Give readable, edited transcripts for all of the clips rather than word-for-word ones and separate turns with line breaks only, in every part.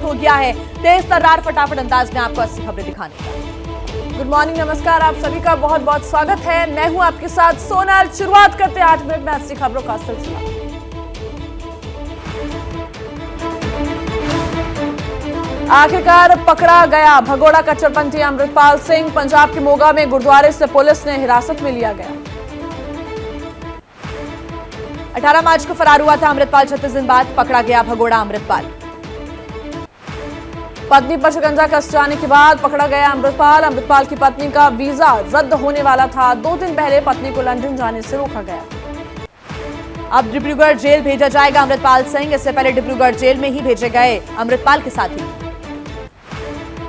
हो गया है। तेज तर्रार फटाफट अंदाज में आपको 80 खबरें दिखाने का।
गुड मॉर्निंग, नमस्कार, आप सभी का बहुत बहुत स्वागत है। मैं हूं आपके साथ सोनाल। शुरुआत करते हैं 8 मिनट में 80 खबरों का सिलसिला। आखिरकार पकड़ा गया भगोड़ा कट्टरपंथी अमृतपाल सिंह। पंजाब के मोगा में गुरुद्वारे से पुलिस ने हिरासत में लिया गया।
18 मार्च को फरार हुआ था अमृतपाल। 36 दिन बाद पकड़ा गया भगोड़ा अमृतपाल।
पत्नी पर शिकंजा कस जाने के बाद पकड़ा गया अमृतपाल। अमृतपाल की पत्नी का वीजा रद्द होने वाला था। 2 दिन पहले पत्नी को लंदन जाने से रोका गया।
अब डिब्रूगढ़ जेल भेजा जाएगा अमृतपाल सिंह। इससे पहले डिब्रूगढ़ जेल में ही भेजे गए अमृतपाल के साथी।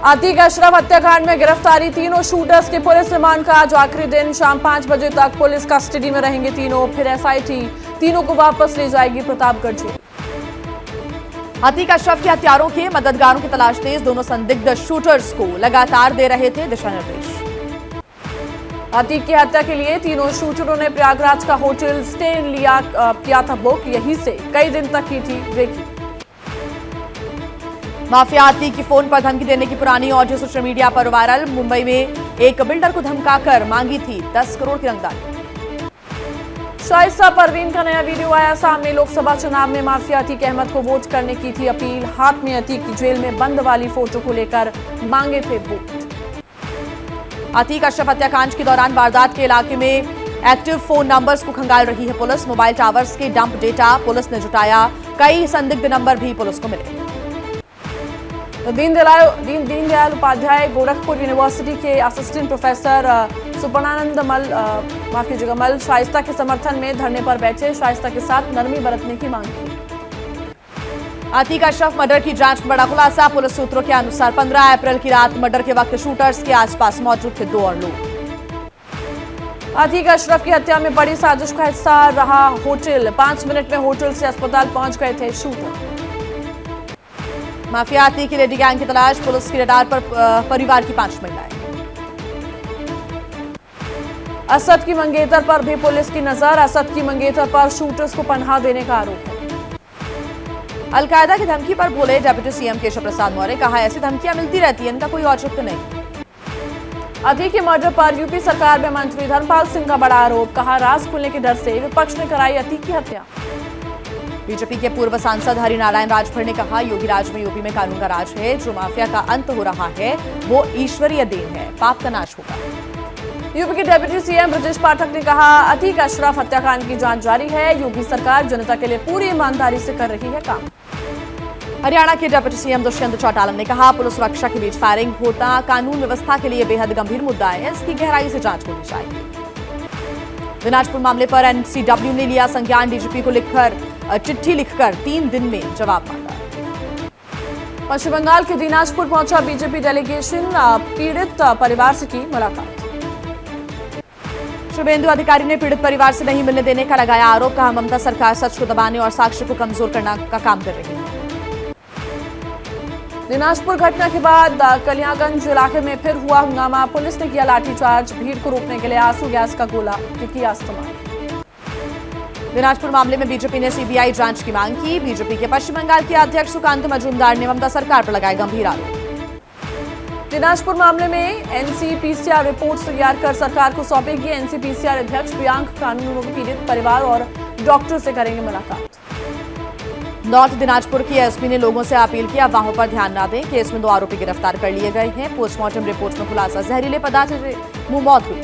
अतीक अशरफ हत्याकांड में गिरफ्तारी। तीनों शूटर्स के पुलिस रिमांड का आज आखिरी दिन। शाम 5 बजे तक पुलिस कस्टडी में रहेंगे तीनों। फिर एसआईटी तीनों को वापस ले जाएगी प्रतापगढ़ जेल।
अतीक अशरफ के हत्यारों के मददगारों की तलाश तेज। दोनों संदिग्ध शूटर्स को लगातार दे रहे थे दिशा निर्देश।
अतीक की हत्या के लिए तीनों शूटरों ने प्रयागराज का होटल स्टे किया था बुक। यहीं से कई दिन तक की थी रेकी।
माफिया अतीक की फोन पर धमकी देने की पुरानी ऑडियो सोशल मीडिया पर वायरल। मुंबई में एक बिल्डर को धमकाकर मांगी थी 10 करोड़ की रंगदारी।
शाइस्ता परवीन का नया वीडियो आया सामने। लोकसभा चुनाव में माफिया अतीक अहमद को वोट करने की थी अपील। हाथ में अतीक की जेल में बंद वाली फोटो को लेकर मांगे थे वोट।
अतीक अशरफ हत्याकांड के दौरान वारदात के इलाके में एक्टिव फोन नंबर्स को खंगाल रही है पुलिस। मोबाइल टावर्स के डंप डेटा पुलिस ने जुटाया। कई संदिग्ध नंबर भी पुलिस को मिले।
दीनदयाल उपाध्याय गोरखपुर यूनिवर्सिटी के असिस्टेंट प्रोफेसर सुपर्णानंद मल शाइस्ता के समर्थन में धरने पर बैठे। शाइस्ता के साथ नरमी बरतने की मांग की।
अतीक अशरफ मर्डर की जांच में बड़ा खुलासा। पुलिस सूत्रों के अनुसार 15 अप्रैल की रात मर्डर के वक्त शूटर्स के आसपास मौजूद थे 2 और लोग।
अतीक अशरफ की हत्या में बड़ी साजिश का हिस्सा रहा होटल। 5 मिनट में होटल से अस्पताल पहुंच गए थे शूटर।
माफिया अतीक की लेडी गैंग की तलाश। पुलिस की रडार पर परिवार की 5 महिलाएं।
असद की मंगेतर पर भी पुलिस की नजर। असद की मंगेतर पर शूटर्स को पनाह देने का आरोप है।
अलकायदा की धमकी पर बोले डिप्टी सीएम केशव प्रसाद मौर्य। कहा ऐसी धमकियां मिलती रहती है, इनका कोई औचित्य नहीं।
अतीक के मर्डर पर यूपी सरकार में मंत्री धर्मपाल सिंह का बड़ा आरोप। कहा राज खुलने के डर से विपक्ष ने कराई अतीक की हत्या।
बीजेपी के पूर्व सांसद हरिनारायण राजभर ने कहा योगी राज में यूपी में कानून का राज है। जो माफिया का अंत हो रहा है वो ईश्वरीय देन है। पाप का नाश होगा।
यूपी के डिप्टी सीएम ब्रजेश पाठक ने कहा अतीक अशरफ हत्याकांड की जांच जारी है। योगी सरकार जनता के लिए पूरी ईमानदारी से कर रही है काम।
हरियाणा के डिप्टी सीएम दुष्यंत चौटाला ने कहा पुलिस सुरक्षा के बीच फायरिंग होता कानून व्यवस्था के लिए बेहद गंभीर मुद्दा है। इसकी गहराई से जांच होनी चाहिए। दिनाजपुर मामले पर एनसीडब्ल्यू ने लिया संज्ञान। डीजीपी को चिट्ठी लिखकर 3 दिन में जवाब मांगा।
पश्चिम बंगाल के दिनाजपुर पहुंचा बीजेपी डेलीगेशन। पीड़ित परिवार से की मुलाकात।
शुभेंदु अधिकारी ने पीड़ित परिवार से नहीं मिलने देने का लगाया आरोप। कहा ममता सरकार सच को दबाने और साक्ष्य को कमजोर करने का काम कर रही है।
दिनाजपुर घटना के बाद कलियागंज इलाके में फिर हुआ हंगामा। पुलिस ने किया लाठीचार्ज। भीड़ को रोकने के लिए आंसू गैस का गोला किया इस्तेमाल।
दिनाजपुर मामले में बीजेपी ने सीबीआई जांच की मांग की। बीजेपी के पश्चिम बंगाल के अध्यक्ष सुकांत मजूमदार ने ममता सरकार पर लगाए गंभीर आरोप।
दिनाजपुर मामले में एनसीपीसीआर रिपोर्ट तैयार कर सरकार को सौंपेगी। एनसीपीसीआर अध्यक्ष प्रियांक कानूनों के पीड़ित परिवार और डॉक्टर से करेंगे मुलाकात।
नॉर्थ दिनाजपुर की एसपी ने लोगों से अपील की अफवाहों पर ध्यान न दें। केस में 2 आरोपी गिरफ्तार कर लिए गए हैं। पोस्टमार्टम रिपोर्ट में खुलासा जहरीले पदार्थ से मुंह मौत हुई।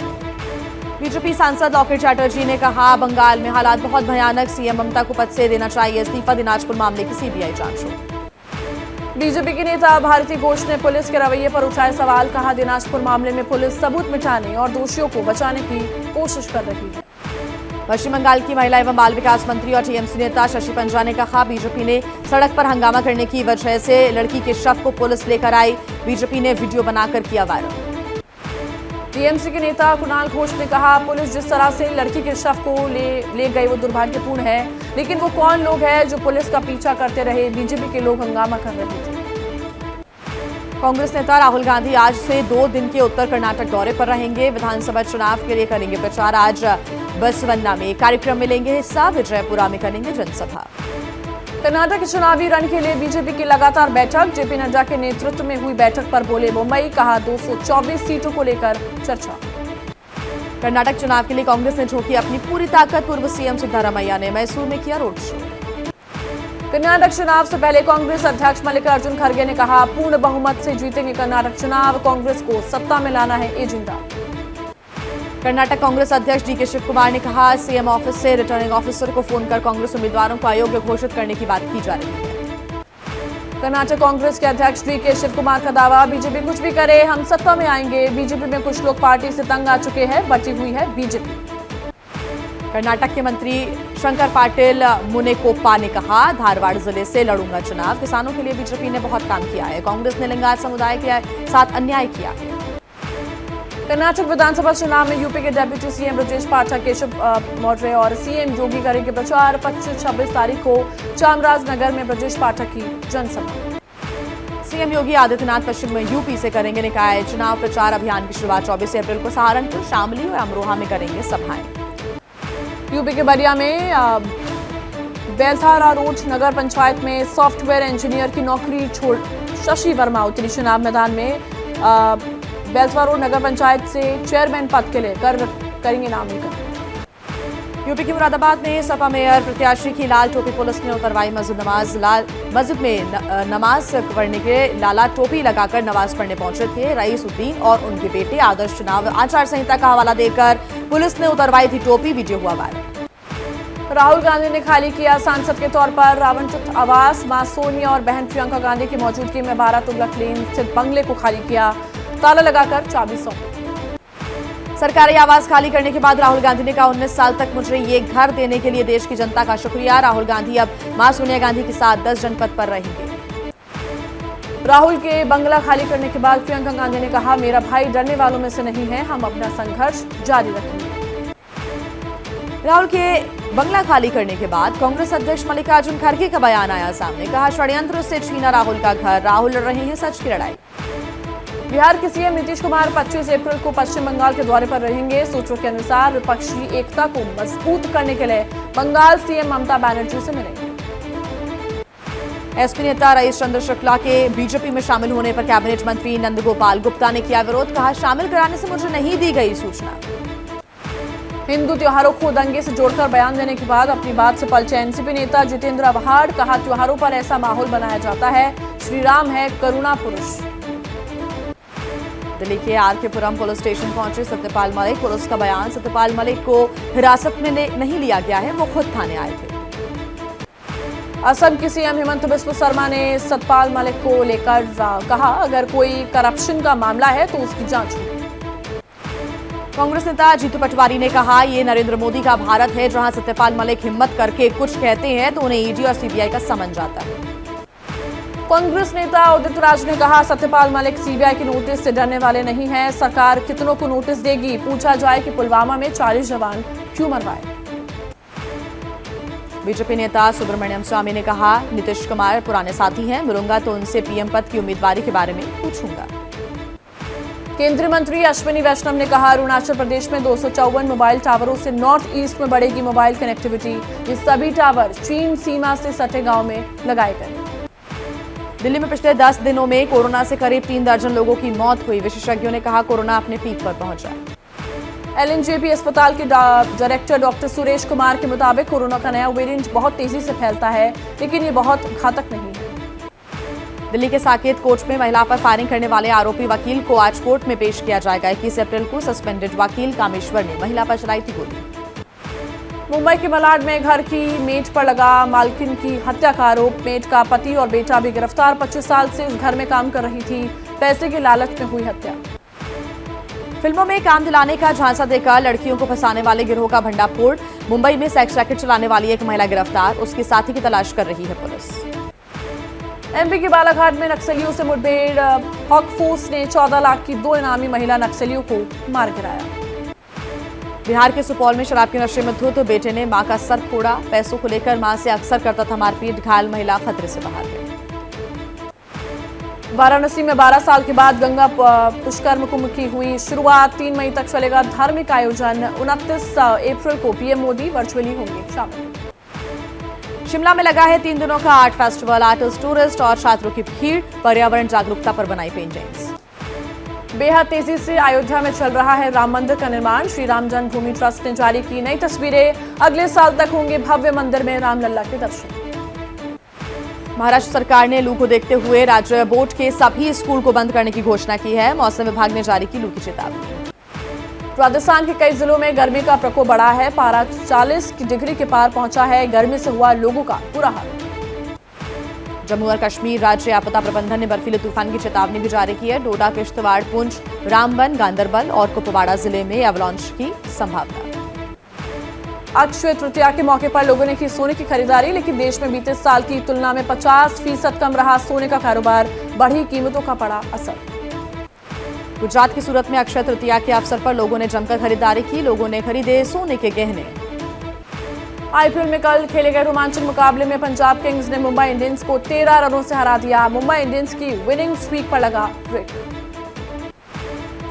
बीजेपी सांसद लॉकेट चैटर्जी ने कहा बंगाल में हालात बहुत भयानक। सीएम ममता को पद से देना चाहिए इस्तीफा। दिनाजपुर मामले की सीबीआई जांच हो।
बीजेपी के नेता भारती घोष ने पुलिस के रवैये पर उठाए सवाल। कहा दिनाजपुर मामले में पुलिस सबूत मिटाने और दोषियों को बचाने की कोशिश कर रही है।
पश्चिम बंगाल की महिला एवं बाल विकास मंत्री और टीएमसी नेता शशि पंजा ने कहा बीजेपी ने सड़क पर हंगामा करने की वजह से लड़की के शव को पुलिस लेकर आई। बीजेपी ने वीडियो बनाकर किया वायरल।
टीएमसी के नेता कुणाल घोष ने कहा पुलिस जिस तरह से लड़की के शव को ले गई वो दुर्भाग्यपूर्ण है। लेकिन वो कौन लोग हैं जो पुलिस का पीछा करते रहे। बीजेपी के लोग हंगामा कर रहे थे।
कांग्रेस नेता राहुल गांधी आज से 2 दिन के उत्तर कर्नाटक दौरे पर रहेंगे। विधानसभा चुनाव के लिए करेंगे प्रचार। आज बसवन्ना में कार्यक्रम में लेंगे हिस्सा। विजयपुरा में करेंगे जनसभा।
कर्नाटक के चुनावी रण के लिए बीजेपी की लगातार बैठक। जेपी नड्डा के नेतृत्व में हुई बैठक पर बोले मुंबई, कहा 224 सीटों को लेकर चर्चा।
कर्नाटक चुनाव के लिए कांग्रेस ने झोंकी अपनी पूरी ताकत। पूर्व सीएम सिद्धरामैया ने मैसूर में किया रोड शो।
कर्नाटक चुनाव से पहले कांग्रेस अध्यक्ष मल्लिकार्जुन खड़गे ने कहा, पूर्ण बहुमत से जीतेंगे कर्नाटक चुनाव, कांग्रेस को सत्ता में लाना है एजेंडा।
कर्नाटक कांग्रेस अध्यक्ष डीके शिव कुमार ने कहा, सीएम ऑफिस से रिटर्निंग ऑफिसर को फोन कर कांग्रेस उम्मीदवारों को अयोग्य घोषित करने की बात की जा रही है।
कर्नाटक कांग्रेस के अध्यक्ष डीके शिव कुमार का दावा, बीजेपी कुछ भी करे हम सत्ता में आएंगे। बीजेपी में कुछ लोग पार्टी से तंग आ चुके हैं, बची हुई है बीजेपी।
कर्नाटक के मंत्री शंकर पाटिल मुनेकोप्पा ने कहा, धारवाड़ जिले से लड़ूंगा चुनाव। किसानों के लिए बीजेपी ने बहुत काम किया है, कांग्रेस ने लिंगायत समुदाय के साथ अन्याय किया है।
कर्नाटक विधानसभा चुनाव में यूपी के डेप्यूटी सीएम ब्रजेश पाठक, केशव मौर्य और सीएम योगी करेंगे प्रचार। 25-26 तारीख को चामराजनगर में ब्रजेश पाठक की जनसभा।
सीएम योगी आदित्यनाथ पश्चिम यूपी से करेंगे निकाय चुनाव प्रचार अभियान की शुरुआत। 24 अप्रैल को सहारनपुर, शामली और अमरोहा में करेंगे सभाएं।
यूपी के बलिया में बेलथारा रोड नगर पंचायत में सॉफ्टवेयर इंजीनियर की नौकरी छोड़ शशि वर्मा उतरी चुनाव मैदान में। बेलथारा रोड नगर पंचायत से चेयरमैन पद के लिए करेंगे नामांकन।
यूपी के मुरादाबाद में सपा मेयर प्रत्याशी की लाल टोपी पुलिस ने उतरवाई। मस्जिद में नमाज पढ़ने के लाला टोपी लगाकर नमाज पढ़ने पहुंचे थे रईस उद्दीन और उनके बेटे। आदर्श चुनाव आचार संहिता का हवाला देकर पुलिस ने उतरवाई थी टोपी, वीडियो हुआ वायरल।
राहुल गांधी ने खाली किया सांसद के तौर पर रावणचुत आवास। मां सोनिया और बहन प्रियंका गांधी की मौजूदगी में 12 तुगलक लेन स्थित बंगले को खाली किया, ताला लगाकर चाबी सौंपी।
सरकारी आवास खाली करने के बाद राहुल गांधी ने कहा, 19 साल तक मुझे ये घर देने के लिए देश की जनता का शुक्रिया। राहुल गांधी अब मां सोनिया गांधी के साथ 10 जनपद पर रहेंगे।
राहुल के बंगला खाली करने के बाद प्रियंका गांधी ने कहा, मेरा भाई डरने वालों में से नहीं है, हम अपना संघर्ष जारी रखेंगे।
राहुल के बंगला खाली करने के बाद कांग्रेस अध्यक्ष मल्लिकार्जुन खड़गे का बयान आया सामने। कहा, षड्यंत्र से छीना राहुल का घर, राहुल लड़ रहे हैं सच की लड़ाई।
बिहार के सीएम नीतीश कुमार 25 अप्रैल को पश्चिम बंगाल के दौरे पर रहेंगे। सूत्रों के अनुसार विपक्षी एकता को मजबूत करने के लिए बंगाल सीएम ममता बनर्जी से मिलेंगे।
एसपी नेता रईस चंद्र शुक्ला के बीजेपी में शामिल होने पर कैबिनेट मंत्री नंदगोपाल गुप्ता ने किया विरोध। कहा, शामिल कराने से मुझे नहीं दी गई सूचना।
हिंदू त्योहारों को दंगे से जोड़कर बयान देने के बाद अपनी बात से पलटे एनसीपी नेता जितेंद्र आव्हाड। कहा, त्योहारों पर ऐसा माहौल बनाया जाता है, श्री राम है करुणा पुरुष। दिल्ली के आरकेपुरम पुलिस स्टेशन पहुंचे सत्यपाल मलिक। पुलिस का बयान, सत्यपाल मलिक को हिरासत में नहीं लिया गया है, वो खुद थाने आए थे। असम के सीएम हेमंत बिस्व शर्मा ने सत्यपाल मलिक को लेकर कहा, अगर कोई करप्शन का मामला है तो उसकी जांच हो।
कांग्रेस नेता जीतू पटवारी ने कहा, ये नरेंद्र मोदी का भारत है, जहां सत्यपाल मलिक हिम्मत करके कुछ कहते हैं तो उन्हें ईडी और सीबीआई का समन जाता है।
कांग्रेस नेता उदित राज ने कहा, सत्यपाल मलिक सीबीआई के नोटिस से डरने वाले नहीं हैं, सरकार कितनों को नोटिस देगी, पूछा जाए कि पुलवामा में 40 जवान क्यों मरवाए। बीजेपी नेता सुब्रमण्यम स्वामी ने कहा, नीतीश कुमार पुराने साथी हैं, मिलूंगा तो उनसे पीएम पद की उम्मीदवारी के बारे में पूछूंगा। केंद्रीय मंत्री अश्विनी वैष्णव ने कहा, अरुणाचल प्रदेश में 254 मोबाइल टावरों से नॉर्थ ईस्ट में बढ़ेगी मोबाइल कनेक्टिविटी। ये सभी टावर चीन सीमा से सटे गांव में लगाए गए। दिल्ली में पिछले 10 दिनों में कोरोना से करीब 3 दर्जन लोगों की मौत हुई। विशेषज्ञों ने कहा, कोरोना अपने पीक पर पहुंचा। एलएनजेपी अस्पताल के डायरेक्टर डॉक्टर सुरेश कुमार के मुताबिक कोरोना का नया वेरिएंट बहुत तेजी से फैलता है, लेकिन ये बहुत घातक नहीं है। दिल्ली के साकेत कोर्ट में महिला पर फायरिंग करने वाले आरोपी वकील को आज कोर्ट में पेश किया जाएगा। 21 अप्रैल को सस्पेंडेड वकील कामेश्वर ने महिला पर चलाई थी गोली। मुंबई के मलाड में घर की मेट पर लगा मालकिन की हत्या का आरोप। मेट का पति और बेटा भी गिरफ्तार। 25 साल से उस घर में काम कर रही थी, पैसे के लालच में हुई हत्या। फिल्मों में काम दिलाने का झांसा देकर लड़कियों को फंसाने वाले गिरोह का भंडाफोड़। मुंबई में सेक्स रैकेट चलाने वाली एक महिला गिरफ्तार, उसके साथी की तलाश कर रही है पुलिस। एमपी के बालाघाट में नक्सलियों से मुठभेड़। हॉक फोर्स ने 14 लाख की 2 इनामी महिला नक्सलियों को मार गिराया। बिहार के सुपौल में शराब के नशे में धुत बेटे ने मां का सर फोड़ा। पैसों को लेकर मां से अक्सर करता था मारपीट, घायल महिला खतरे से बाहर है। वाराणसी में 12 साल के बाद गंगा पुष्कर कुंभ की हुई शुरुआत। 3 मई तक चलेगा धार्मिक आयोजन। 29 अप्रैल को पीएम मोदी वर्चुअली होंगे शामिल।
शिमला में लगा है 3 दिनों का आर्ट फेस्टिवल। आर्टिस्ट, टूरिस्ट और छात्रों की भीड़। पर्यावरण जागरूकता पर बनाई पेंटिंग्स।
बेहद तेजी से अयोध्या में चल रहा है राम मंदिर का निर्माण। श्री राम जन्मभूमि ट्रस्ट ने जारी की नई तस्वीरें। अगले साल तक होंगे भव्य मंदिर में रामलला के दर्शन।
महाराष्ट्र सरकार ने लू को देखते हुए राज्य बोर्ड के सभी स्कूल को बंद करने की घोषणा की है। मौसम विभाग ने जारी की लू की चेतावनी।
राजस्थान के कई जिलों में गर्मी का प्रकोप बढ़ा है। पारा 40 डिग्री के पार पहुंचा है। गर्मी से हुआ लोगों का बुरा हाल।
जम्मू और कश्मीर राज्य आपदा प्रबंधन ने बर्फीले तूफान की चेतावनी भी जारी की है। डोडा, किश्तवाड़, पुंछ, रामबन, गांदरबल और कुपवाड़ा जिले में एवलांच की संभावना।
अक्षय तृतीया के मौके पर लोगों ने की सोने की खरीदारी, लेकिन देश में बीते साल की तुलना में 50% कम रहा सोने का कारोबार। बढ़ी कीमतों का पड़ा असर।
गुजरात की सूरत में अक्षय तृतीया के अवसर पर लोगों ने जमकर खरीदारी की। लोगों ने खरीदे सोने के गहने।
आईपीएल में कल खेले गए रोमांचक मुकाबले में पंजाब किंग्स ने मुंबई इंडियंस को 13 रनों से हरा दिया। मुंबई इंडियंस की विनिंग स्ट्रीक पर लगा ब्रेक।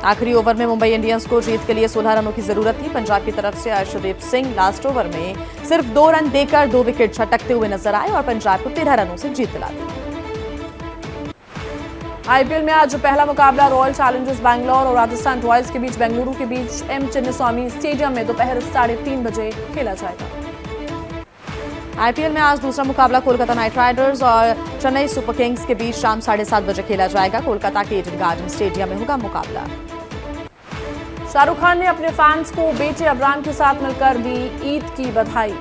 आखिरी ओवर में मुंबई इंडियंस को जीत के लिए 16 रनों की जरूरत थी। पंजाब की तरफ से अर्शदीप सिंह लास्ट ओवर में सिर्फ 2 रन देकर 2 विकेट झटकते हुए नजर आए और पंजाब को 13 रनों से जीत दिला दी।
आईपीएल में आज पहला मुकाबला रॉयल चैलेंजर्स बैंगलोर और राजस्थान रॉयल्स के बीच बेंगलुरु के बीच एम चिन्नास्वामी स्टेडियम में दोपहर 3:30 बजे खेला जाएगा।
आईपीएल में आज दूसरा मुकाबला कोलकाता नाइट राइडर्स और चेन्नई सुपर किंग्स के बीच शाम 7:30 बजे खेला जाएगा। कोलकाता के ईडन गार्डन स्टेडियम में होगा मुकाबला।
शाहरुख खान ने अपने फैंस को बेटे अबराम के साथ मिलकर दी ईद की बधाई।